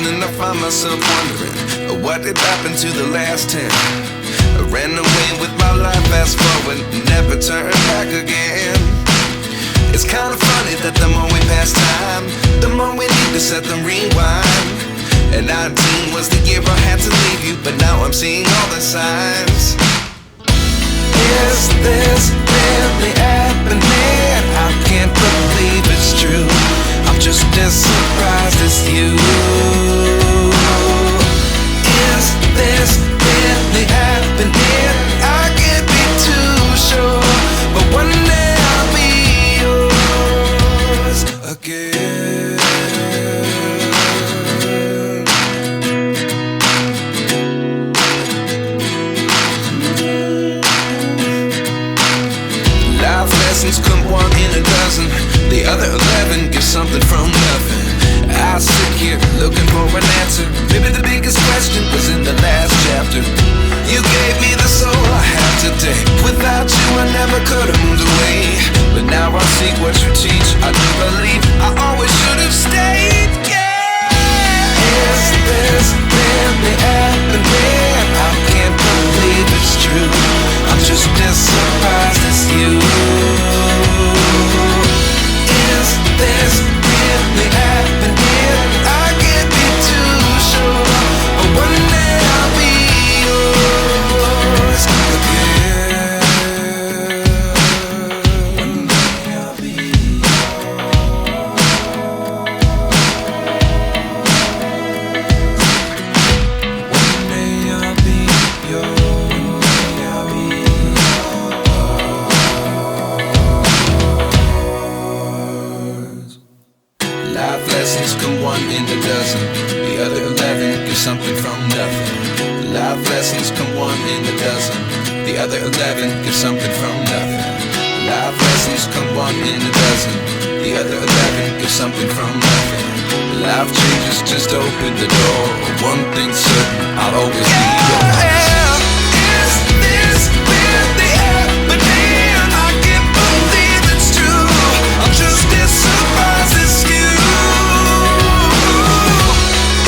and I find myself wondering, what did happen to the last 10? I ran away with my life, fast forward, never turn back again. It's kind of funny that the more we pass time, the more we need to set them rewind. And 19 was the year I had to leave you, but now I'm seeing all the signs. Is this really happening? I can't believe it's true. I'm just as surprised as you. Is this really happening? I can't be too sure, but one day I'll be yours again. Life lessons come one in a dozen. The other 11 give something from nothing. I sit here looking for an answer. Maybe the biggest question was in the last chapter. You gave me the soul I have today. Without you I never could have moved away. But now I see what you teach. I do believe I always should have stayed. Yeah. Is this really happening? I can't believe it's true. I'm just as surprised as you. Is this really happening? I can't be too sure, but one day I'll be yours again. One day I'll be yours. One day I'll be yours. Life lessons come one in a dozen. The other 11 give something from nothing. Life lessons come one in a dozen. The other 11 give something from nothing. Life lessons come one in a dozen. The other 11 give something from nothing. Life changes just open the door. One thing's certain, I'll always be yours. Is this really happening? I can't believe it's true. I'm just as surprised as you.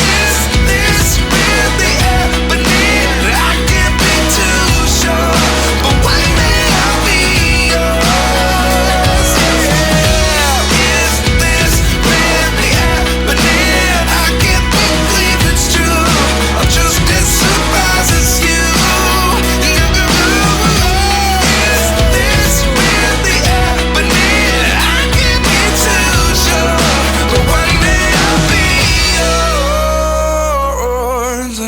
Is this really happening? I can't be too sure, but one day I'll be yours. Yeah. Is this really happening? I can't believe it's true. I'm just as surprised as you. Is this really happening? I can't be too sure, but one day I'll be yours.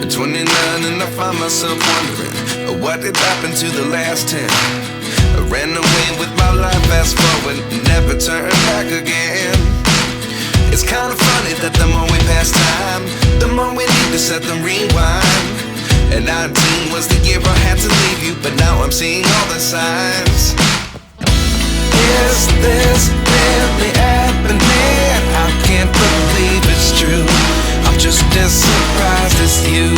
At 29 and I find myself wondering, what did happen to the last 10? I ran away with my life, fast forward, never turn back again. It's kind of funny that the more we pass time, the more we need to set them rewind. And 19 was the year I had to leave you, but now I'm seeing all the signs. Is this really happening? I can't believe it's true. I'm just as surprised as you.